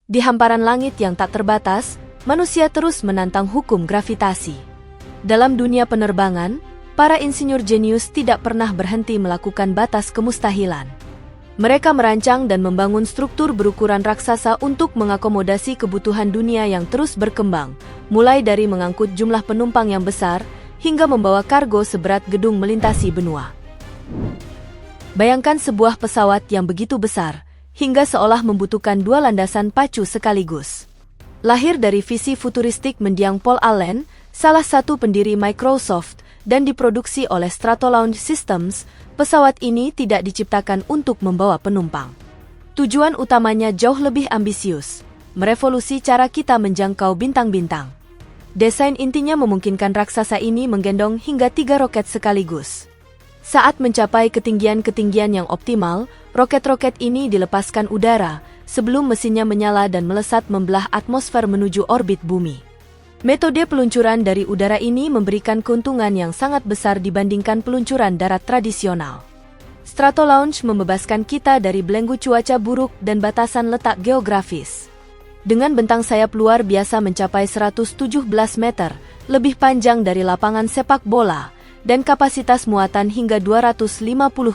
Di hamparan langit yang tak terbatas, manusia terus menantang hukum gravitasi. Dalam dunia penerbangan, para insinyur jenius tidak pernah berhenti melakukan batas kemustahilan. Mereka merancang dan membangun struktur berukuran raksasa untuk mengakomodasi kebutuhan dunia yang terus berkembang, mulai dari mengangkut jumlah penumpang yang besar, hingga membawa kargo seberat gedung melintasi benua. Bayangkan sebuah pesawat yang begitu besar, hingga seolah membutuhkan dua landasan pacu sekaligus. Lahir dari visi futuristik mendiang Paul Allen, salah satu pendiri Microsoft, dan diproduksi oleh Stratolaunch Systems, pesawat ini tidak diciptakan untuk membawa penumpang. Tujuan utamanya jauh lebih ambisius, merevolusi cara kita menjangkau bintang-bintang. Desain intinya memungkinkan raksasa ini menggendong hingga 3 roket sekaligus. Saat mencapai ketinggian-ketinggian yang optimal, roket-roket ini dilepaskan udara, sebelum mesinnya menyala dan melesat membelah atmosfer menuju orbit bumi. Metode peluncuran dari udara ini memberikan keuntungan yang sangat besar dibandingkan peluncuran darat tradisional. Stratolaunch membebaskan kita dari belenggu cuaca buruk dan batasan letak geografis. Dengan bentang sayap luar biasa mencapai 117 meter, lebih panjang dari lapangan sepak bola, dan kapasitas muatan hingga 250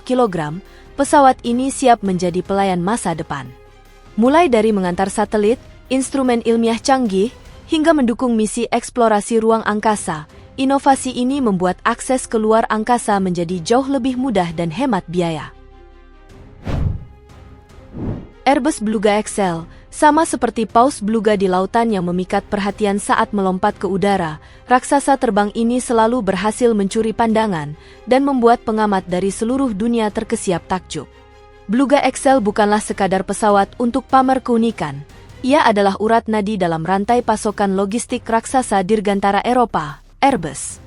kg, pesawat ini siap menjadi pelayan masa depan. Mulai dari mengantar satelit, instrumen ilmiah canggih, hingga mendukung misi eksplorasi ruang angkasa, inovasi ini membuat akses ke luar angkasa menjadi jauh lebih mudah dan hemat biaya. Airbus Beluga XL, sama seperti paus beluga di lautan yang memikat perhatian saat melompat ke udara, raksasa terbang ini selalu berhasil mencuri pandangan dan membuat pengamat dari seluruh dunia terkesiap takjub. Beluga XL bukanlah sekadar pesawat untuk pamer keunikan, ia adalah urat nadi dalam rantai pasokan logistik raksasa dirgantara Eropa, Airbus.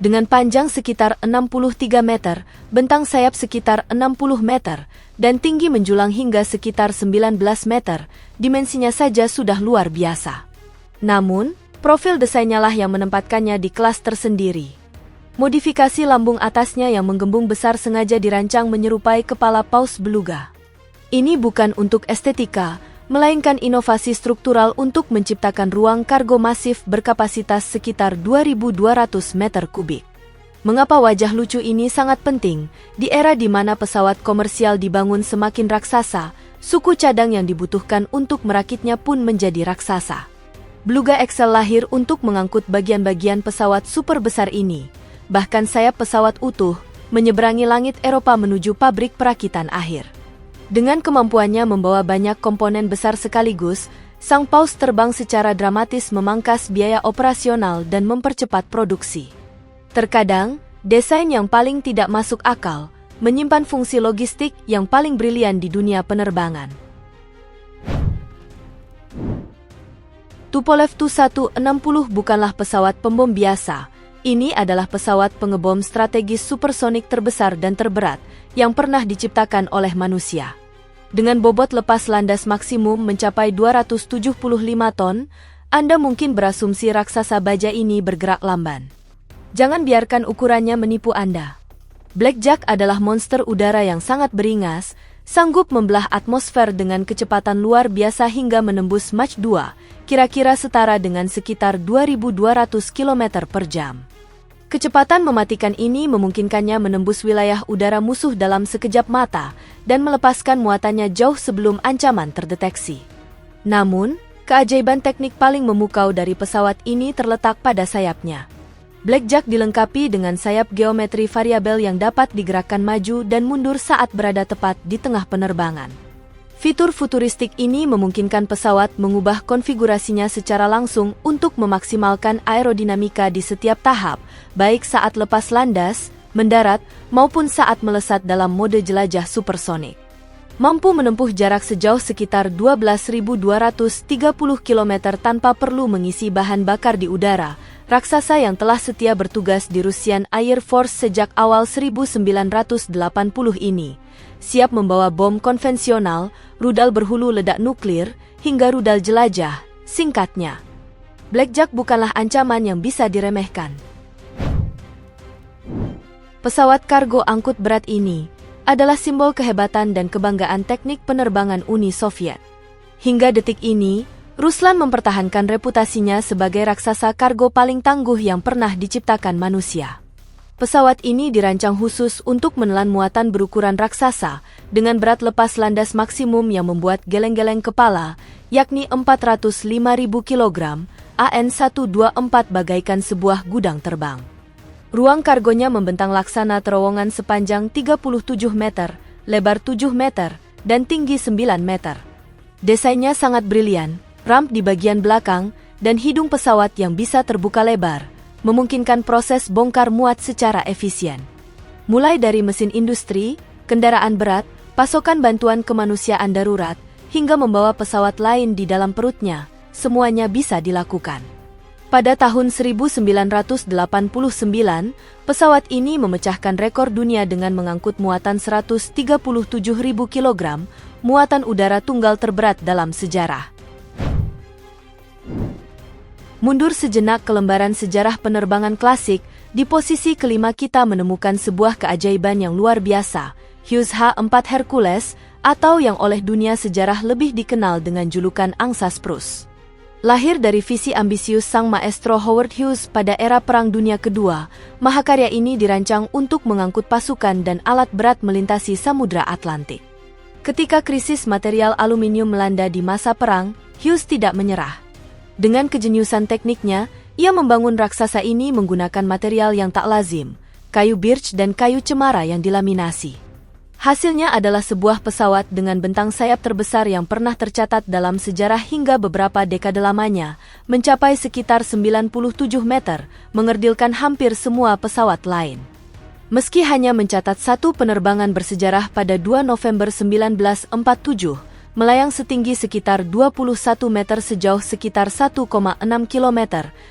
Dengan panjang sekitar 63 meter, bentang sayap sekitar 60 meter, dan tinggi menjulang hingga sekitar 19 meter, dimensinya saja sudah luar biasa. Namun, profil desainnya lah yang menempatkannya di kelas tersendiri. Modifikasi lambung atasnya yang menggembung besar sengaja dirancang menyerupai kepala paus beluga. Ini bukan untuk estetika, melainkan inovasi struktural untuk menciptakan ruang kargo masif berkapasitas sekitar 2.200 meter kubik. Mengapa wajah lucu ini sangat penting? Di era di mana pesawat komersial dibangun semakin raksasa, suku cadang yang dibutuhkan untuk merakitnya pun menjadi raksasa. Beluga XL lahir untuk mengangkut bagian-bagian pesawat super besar ini, bahkan sayap pesawat utuh, menyeberangi langit Eropa menuju pabrik perakitan akhir. Dengan kemampuannya membawa banyak komponen besar sekaligus, sang paus terbang secara dramatis memangkas biaya operasional dan mempercepat produksi. Terkadang, desain yang paling tidak masuk akal, menyimpan fungsi logistik yang paling brilian di dunia penerbangan. Tupolev Tu-160 bukanlah pesawat pembom biasa, ini adalah pesawat pengebom strategis supersonik terbesar dan terberat yang pernah diciptakan oleh manusia. Dengan bobot lepas landas maksimum mencapai 275 ton, Anda mungkin berasumsi raksasa baja ini bergerak lamban. Jangan biarkan ukurannya menipu Anda. Blackjack adalah monster udara yang sangat beringas, sanggup membelah atmosfer dengan kecepatan luar biasa hingga menembus Mach 2, kira-kira setara dengan sekitar 2.200 km per jam. Kecepatan mematikan ini memungkinkannya menembus wilayah udara musuh dalam sekejap mata dan melepaskan muatannya jauh sebelum ancaman terdeteksi. Namun, keajaiban teknik paling memukau dari pesawat ini terletak pada sayapnya. Blackjack dilengkapi dengan sayap geometri variabel yang dapat digerakkan maju dan mundur saat berada tepat di tengah penerbangan. Fitur futuristik ini memungkinkan pesawat mengubah konfigurasinya secara langsung untuk memaksimalkan aerodinamika di setiap tahap, baik saat lepas landas, mendarat, maupun saat melesat dalam mode jelajah supersonik. Mampu menempuh jarak sejauh sekitar 12.230 km tanpa perlu mengisi bahan bakar di udara, raksasa yang telah setia bertugas di Russian Air Force sejak awal 1980 ini, siap membawa bom konvensional, rudal berhulu ledak nuklir, hingga rudal jelajah, singkatnya. Blackjack bukanlah ancaman yang bisa diremehkan. Pesawat kargo angkut berat ini adalah simbol kehebatan dan kebanggaan teknik penerbangan Uni Soviet. Hingga detik ini, Ruslan mempertahankan reputasinya sebagai raksasa kargo paling tangguh yang pernah diciptakan manusia. Pesawat ini dirancang khusus untuk menelan muatan berukuran raksasa dengan berat lepas landas maksimum yang membuat geleng-geleng kepala, yakni 405.000 kg, AN-124 bagaikan sebuah gudang terbang. Ruang kargonya membentang laksana terowongan sepanjang 37 meter, lebar 7 meter, dan tinggi 9 meter. Desainnya sangat brilian, ramp di bagian belakang, dan hidung pesawat yang bisa terbuka lebar, memungkinkan proses bongkar muat secara efisien. Mulai dari mesin industri, kendaraan berat, pasokan bantuan kemanusiaan darurat, hingga membawa pesawat lain di dalam perutnya, semuanya bisa dilakukan. Pada tahun 1989, pesawat ini memecahkan rekor dunia dengan mengangkut muatan 137.000 kg, muatan udara tunggal terberat dalam sejarah. Mundur sejenak ke lembaran sejarah penerbangan klasik, di posisi kelima kita menemukan sebuah keajaiban yang luar biasa, Hughes H-4 Hercules, atau yang oleh dunia sejarah lebih dikenal dengan julukan Angsa Spruce. Lahir dari visi ambisius sang maestro Howard Hughes pada era Perang Dunia Kedua, mahakarya ini dirancang untuk mengangkut pasukan dan alat berat melintasi Samudra Atlantik. Ketika krisis material aluminium melanda di masa perang, Hughes tidak menyerah. Dengan kejeniusan tekniknya, ia membangun raksasa ini menggunakan material yang tak lazim, kayu birch dan kayu cemara yang dilaminasi. Hasilnya adalah sebuah pesawat dengan bentang sayap terbesar yang pernah tercatat dalam sejarah hingga beberapa dekade lamanya, mencapai sekitar 97 meter, mengerdilkan hampir semua pesawat lain. Meski hanya mencatat satu penerbangan bersejarah pada 2 November 1947, melayang setinggi sekitar 21 meter sejauh sekitar 1,6 km,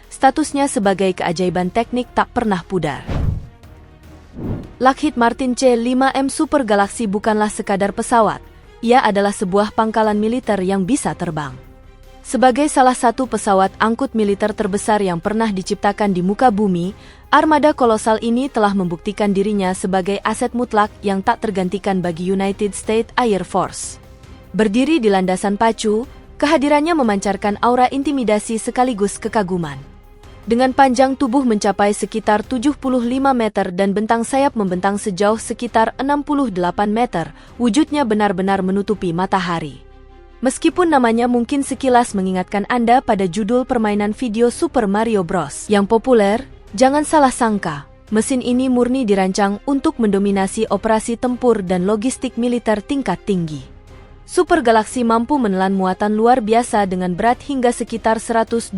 statusnya sebagai keajaiban teknik tak pernah pudar. Lockheed Martin C-5M Super Galaxy bukanlah sekadar pesawat, ia adalah sebuah pangkalan militer yang bisa terbang. Sebagai salah satu pesawat angkut militer terbesar yang pernah diciptakan di muka bumi, armada kolosal ini telah membuktikan dirinya sebagai aset mutlak yang tak tergantikan bagi United States Air Force. Berdiri di landasan pacu, kehadirannya memancarkan aura intimidasi sekaligus kekaguman. Dengan panjang tubuh mencapai sekitar 75 meter dan bentang sayap membentang sejauh sekitar 68 meter, wujudnya benar-benar menutupi matahari. Meskipun namanya mungkin sekilas mengingatkan Anda pada judul permainan video Super Mario Bros. Yang populer, jangan salah sangka, mesin ini murni dirancang untuk mendominasi operasi tempur dan logistik militer tingkat tinggi. Super Galaxy mampu menelan muatan luar biasa dengan berat hingga sekitar 122.500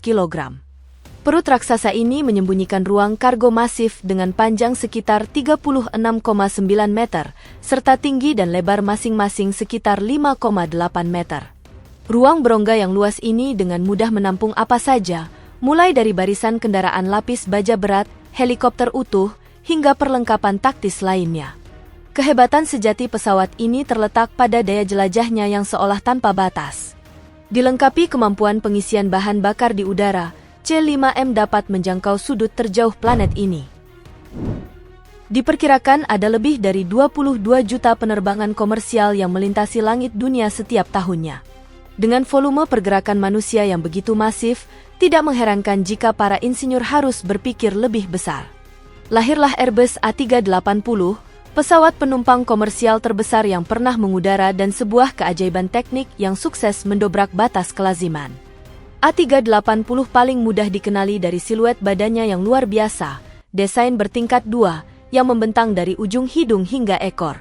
kg. Perut raksasa ini menyembunyikan ruang kargo masif dengan panjang sekitar 36,9 meter, serta tinggi dan lebar masing-masing sekitar 5,8 meter. Ruang berongga yang luas ini dengan mudah menampung apa saja, mulai dari barisan kendaraan lapis baja berat, helikopter utuh, hingga perlengkapan taktis lainnya. Kehebatan sejati pesawat ini terletak pada daya jelajahnya yang seolah tanpa batas. Dilengkapi kemampuan pengisian bahan bakar di udara, C-5M dapat menjangkau sudut terjauh planet ini. Diperkirakan ada lebih dari 22 juta penerbangan komersial yang melintasi langit dunia setiap tahunnya. Dengan volume pergerakan manusia yang begitu masif, tidak mengherankan jika para insinyur harus berpikir lebih besar. Lahirlah Airbus A380, pesawat penumpang komersial terbesar yang pernah mengudara dan sebuah keajaiban teknik yang sukses mendobrak batas kelaziman. A380 paling mudah dikenali dari siluet badannya yang luar biasa, desain bertingkat 2, yang membentang dari ujung hidung hingga ekor.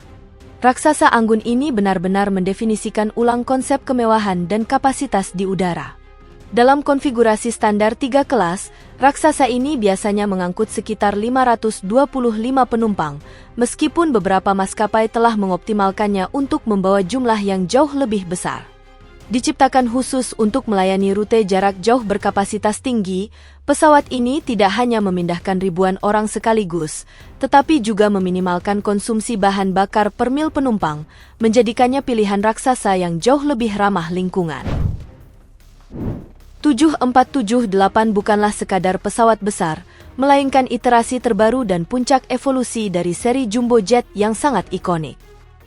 Raksasa anggun ini benar-benar mendefinisikan ulang konsep kemewahan dan kapasitas di udara. Dalam konfigurasi standar 3 kelas, raksasa ini biasanya mengangkut sekitar 525 penumpang, meskipun beberapa maskapai telah mengoptimalkannya untuk membawa jumlah yang jauh lebih besar. Diciptakan khusus untuk melayani rute jarak jauh berkapasitas tinggi, pesawat ini tidak hanya memindahkan ribuan orang sekaligus, tetapi juga meminimalkan konsumsi bahan bakar per mil penumpang, menjadikannya pilihan raksasa yang jauh lebih ramah lingkungan. 7478 bukanlah sekadar pesawat besar, melainkan iterasi terbaru dan puncak evolusi dari seri jumbo jet yang sangat ikonik.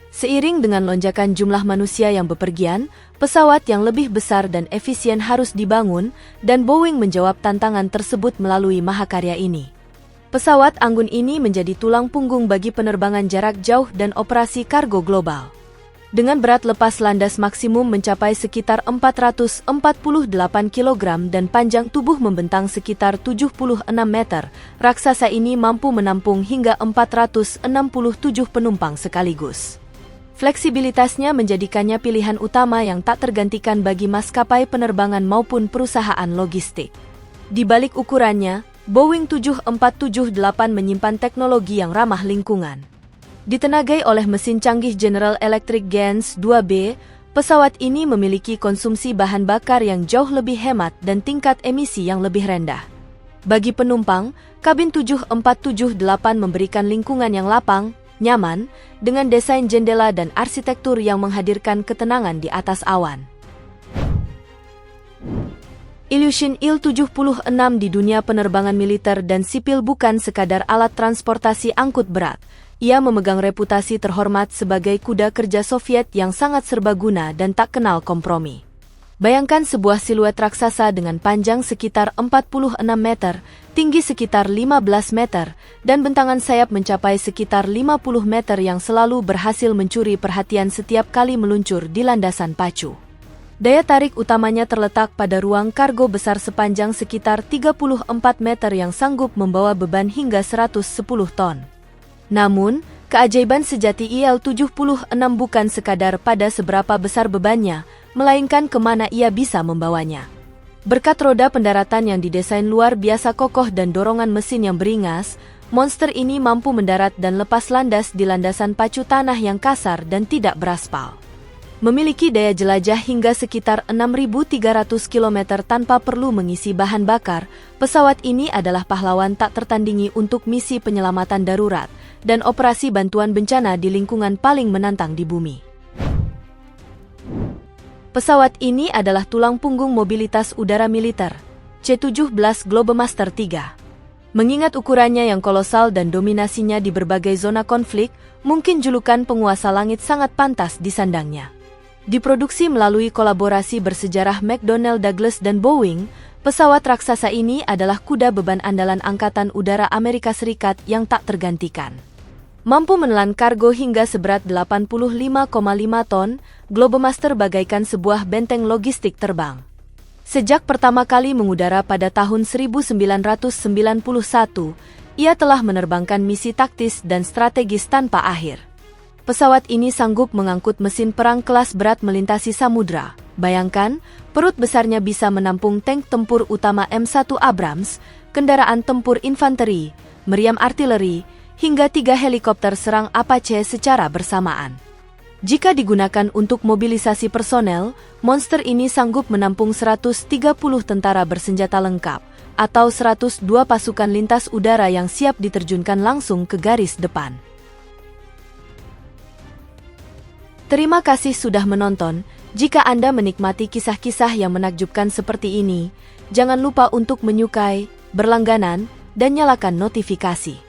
Seiring dengan lonjakan jumlah manusia yang bepergian, pesawat yang lebih besar dan efisien harus dibangun, dan Boeing menjawab tantangan tersebut melalui mahakarya ini. Pesawat anggun ini menjadi tulang punggung bagi penerbangan jarak jauh dan operasi kargo global. Dengan berat lepas landas maksimum mencapai sekitar 448 kg dan panjang tubuh membentang sekitar 76 meter, raksasa ini mampu menampung hingga 467 penumpang sekaligus. Fleksibilitasnya menjadikannya pilihan utama yang tak tergantikan bagi maskapai penerbangan maupun perusahaan logistik. Di balik ukurannya, Boeing 7478 menyimpan teknologi yang ramah lingkungan. Ditenagai oleh mesin canggih General Electric Gens 2B, pesawat ini memiliki konsumsi bahan bakar yang jauh lebih hemat dan tingkat emisi yang lebih rendah. Bagi penumpang, kabin 7478 memberikan lingkungan yang lapang, nyaman, dengan desain jendela dan arsitektur yang menghadirkan ketenangan di atas awan. Ilyushin Il-76 di dunia penerbangan militer dan sipil bukan sekadar alat transportasi angkut berat. Ia memegang reputasi terhormat sebagai kuda kerja Soviet yang sangat serbaguna dan tak kenal kompromi. Bayangkan sebuah siluet raksasa dengan panjang sekitar 46 meter, tinggi sekitar 15 meter, dan bentangan sayap mencapai sekitar 50 meter yang selalu berhasil mencuri perhatian setiap kali meluncur di landasan pacu. Daya tarik utamanya terletak pada ruang kargo besar sepanjang sekitar 34 meter yang sanggup membawa beban hingga 110 ton. Namun, keajaiban sejati IL-76 bukan sekadar pada seberapa besar bebannya, melainkan kemana ia bisa membawanya. Berkat roda pendaratan yang didesain luar biasa kokoh dan dorongan mesin yang beringas, monster ini mampu mendarat dan lepas landas di landasan pacu tanah yang kasar dan tidak beraspal. Memiliki daya jelajah hingga sekitar 6.300 km tanpa perlu mengisi bahan bakar, pesawat ini adalah pahlawan tak tertandingi untuk misi penyelamatan darurat dan operasi bantuan bencana di lingkungan paling menantang di bumi. Pesawat ini adalah tulang punggung mobilitas udara militer, C-17 Globemaster III. Mengingat ukurannya yang kolosal dan dominasinya di berbagai zona konflik, mungkin julukan penguasa langit sangat pantas disandangnya. Diproduksi melalui kolaborasi bersejarah McDonnell Douglas dan Boeing, pesawat raksasa ini adalah kuda beban andalan Angkatan Udara Amerika Serikat yang tak tergantikan. Mampu menelan kargo hingga seberat 85,5 ton, Globemaster bagaikan sebuah benteng logistik terbang. Sejak pertama kali mengudara pada tahun 1991, ia telah menerbangkan misi taktis dan strategis tanpa akhir. Pesawat ini sanggup mengangkut mesin perang kelas berat melintasi samudra. Bayangkan, perut besarnya bisa menampung tank tempur utama M1 Abrams, kendaraan tempur infanteri, meriam artileri, hingga 3 helikopter serang Apache secara bersamaan. Jika digunakan untuk mobilisasi personel, monster ini sanggup menampung 130 tentara bersenjata lengkap, atau 102 pasukan lintas udara yang siap diterjunkan langsung ke garis depan. Terima kasih sudah menonton. Jika Anda menikmati kisah-kisah yang menakjubkan seperti ini, jangan lupa untuk menyukai, berlangganan, dan nyalakan notifikasi.